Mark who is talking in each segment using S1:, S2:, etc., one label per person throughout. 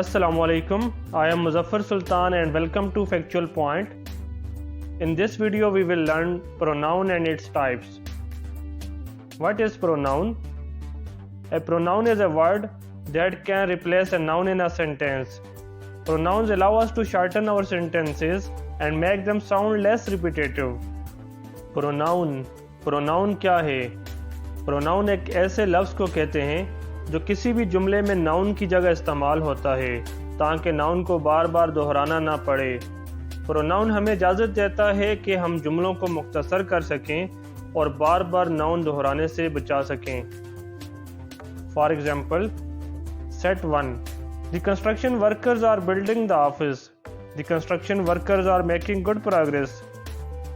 S1: Assalamu alaikum. I am Muzaffar Sultan and welcome to Factual Point. In this video we will learn pronoun and its types. What is pronoun? A pronoun is a word that can replace a noun in a sentence. Pronouns allow us to shorten our sentences and make them sound less repetitive. Pronoun क्या है? Pronoun एक ऐसे लफ्ज़ को कहते हैं जो किसी भी जुमले में नाउन की जगह इस्तेमाल होता है ताकि नाउन को बार बार दोहराना ना पड़े। प्रोनाउन हमें इजाज़त देता है कि हम जुमलों को मुख्तसर कर सकें और बार बार नाउन दोहराने से बचा सकें। For example, set 1, the construction workers are building the office. The construction workers are making good progress.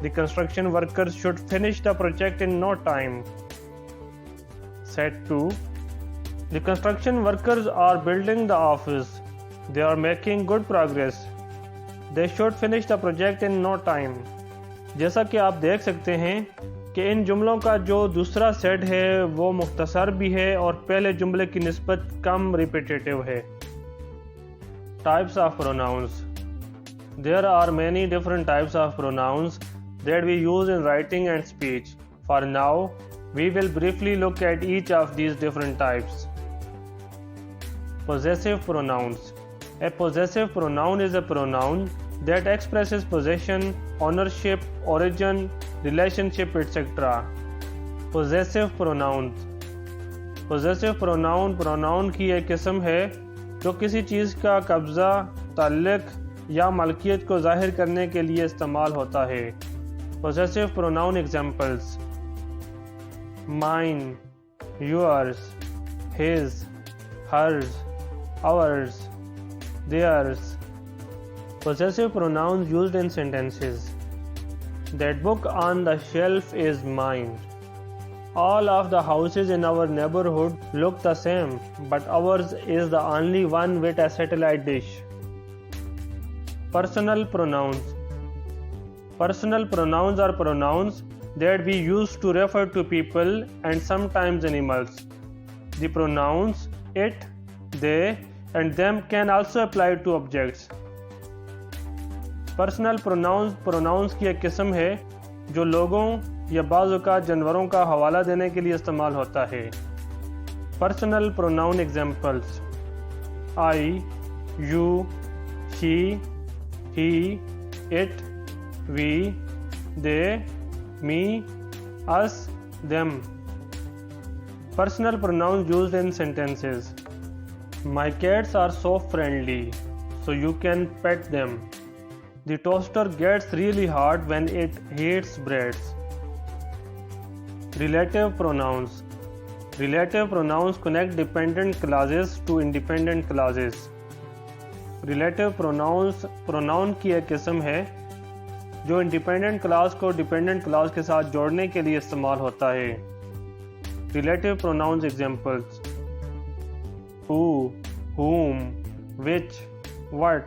S1: The construction workers should finish the project in no time. Set 2, the construction workers are building the office. They are making good progress. They should finish the project in no time. जैसा कि आप देख सकते हैं कि इन जुमलों का जो दूसरा सेट है वो मुख्तसर भी है और पहले जुमले की निस्बत कम रिपीटेटिव है। Types of pronouns. There are many different types of pronouns that we use in writing and speech. For now, we will briefly look at each of these different types. Possessive pronouns. A possessive pronoun is a pronoun that expresses possession, ownership, origin, relationship, etc. Possessive pronouns. Possessive pronoun की एक किस्म है जो किसी चीज़ का कब्ज़ा, ताल्लुक़ या मलकियत को ज़ाहिर करने के लिए इस्तेमाल होता है। Possessive pronoun examples: mine, yours, his, hers, ours, theirs. Possessive pronouns used in sentences. That book on the shelf is mine. All of the houses in our neighborhood look the same, but ours is the only one with a satellite dish. Personal pronouns. Personal pronouns are pronouns that we use to refer to people and sometimes animals. The pronouns it, they, and them can also apply to objects. Personal pronouns की एक किस्म है जो लोगों या बाज़ औक़ात जानवरों का हवाला देने के लिए इस्तेमाल होता है। Personal pronoun examples: I, you, she, he, it, we, they, me, us, them. Personal pronouns used in sentences. My cats are so friendly, so you can pet them. The toaster gets really hot when it heats bread. Relative pronouns. Relative pronouns connect dependent clauses to independent clauses. Relative pronoun की एक किस्म है जो independent class को dependent class के साथ जोड़ने के लिए इस्तेमाल होता है। Relative pronouns examples: who, whom, which, what,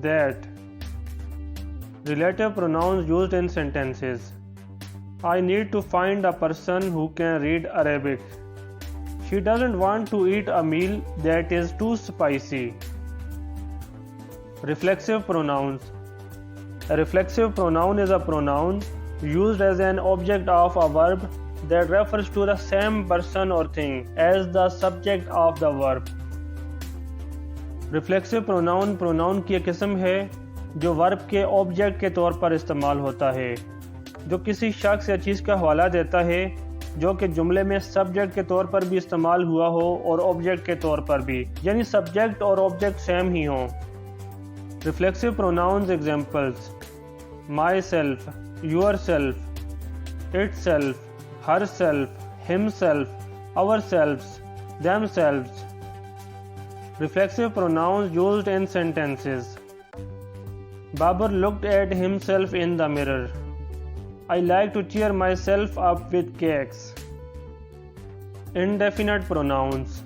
S1: that. Relative pronouns used in sentences. I need to find a person who can read Arabic. She doesn't want to eat a meal that is too spicy. Reflexive pronouns. A reflexive pronoun is a pronoun used as an object of a verb that refers to the same person or thing as the subject of the verb. Reflexive pronoun की एक किस्म है जो verb के object के तौर पर इस्तेमाल होता है, जो किसी शख्स या चीज़ का हवाला देता है जो कि जुमले में सब्जेक्ट के तौर पर भी इस्तेमाल हुआ हो और ऑब्जेक्ट के तौर पर भी, यानी सब्जेक्ट और ऑब्जेक्ट सेम ही हों। Reflexive pronouns examples: myself, yourself, itself, herself, himself, ourselves, themselves. Reflexive pronouns used in sentences. Babar looked at himself in the mirror. I like to cheer myself up with cakes. Indefinite pronouns.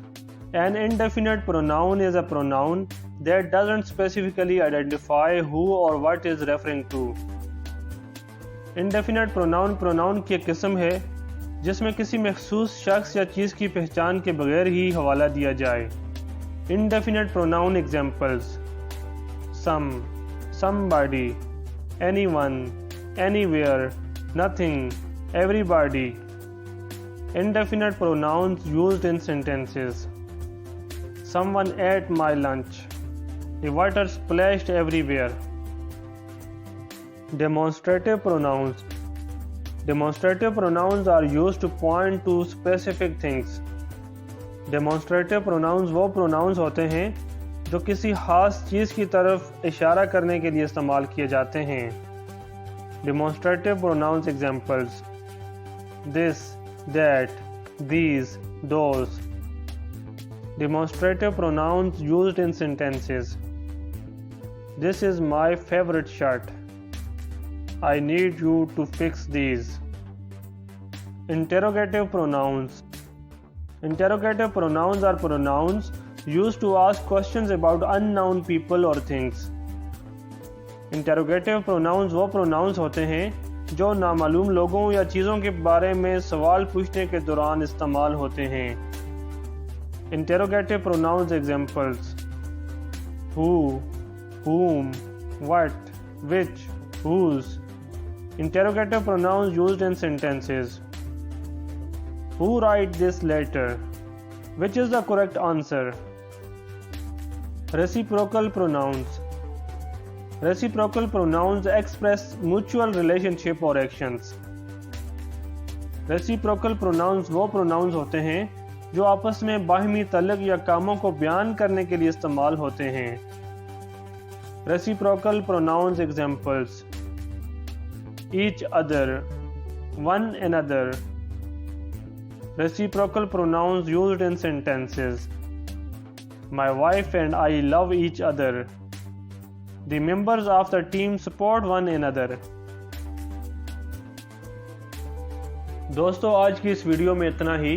S1: An indefinite pronoun is a pronoun that doesn't specifically identify who or what is referring to. Indefinite pronoun की एक किस्म है जिसमें किसी मखसूस शख्स या चीज़ की पहचान के बगैर ही हवाला दिया जाए। Indefinite pronoun examples: some, somebody, anyone, anywhere, nothing, everybody. Indefinite pronouns used in sentences: someone ate my lunch. The water splashed everywhere. Demonstrative pronouns. Demonstrative pronouns are used to point to specific things. Demonstrative pronouns वो pronouns होते हैं जो किसी खास चीज़ की तरफ इशारा करने के लिए इस्तेमाल किए जाते हैं. Demonstrative pronouns examples: this, that, these, those. Demonstrative pronouns used in sentences: this is my favorite shirt. I need you to fix these. Interrogative pronouns. Interrogative pronouns are pronouns used to ask questions about unknown people or things. Interrogative pronouns वो pronouns होते हैं जो नामालूम लोगों या चीज़ों के बारे में सवाल पूछने के दौरान इस्तेमाल होते हैं. Interrogative pronouns examples: who, whom, what, which, whose. Interrogative pronouns used in sentences: who write this letter? Which is the correct answer? Reciprocal pronouns. Reciprocal pronouns express mutual relationship or actions. Reciprocal pronouns वो pronouns होते हैं जो आपस में बाहिमी तल्लुक़ या कामों को बयान करने के लिए इस्तेमाल होते हैं. Reciprocal pronouns examples: each other, one another. Reciprocal pronouns used in sentences: my wife and I love each other. The members of the team support one another. दोस्तों, आज की इस वीडियो में इतना ही.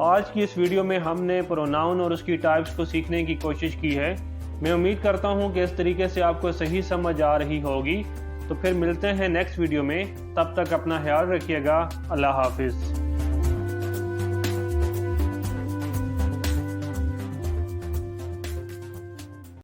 S1: आज की इस वीडियो में हमने प्रोनाउन और उसकी टाइप्स को सीखने की कोशिश की है. मैं उम्मीद करता हूँ कि इस तरीके से आपको सही समझ आ रही होगी. तो फिर मिलते हैं नेक्स्ट वीडियो में. तब तक अपना ख्याल रखिएगा. अल्लाह हाफिज़.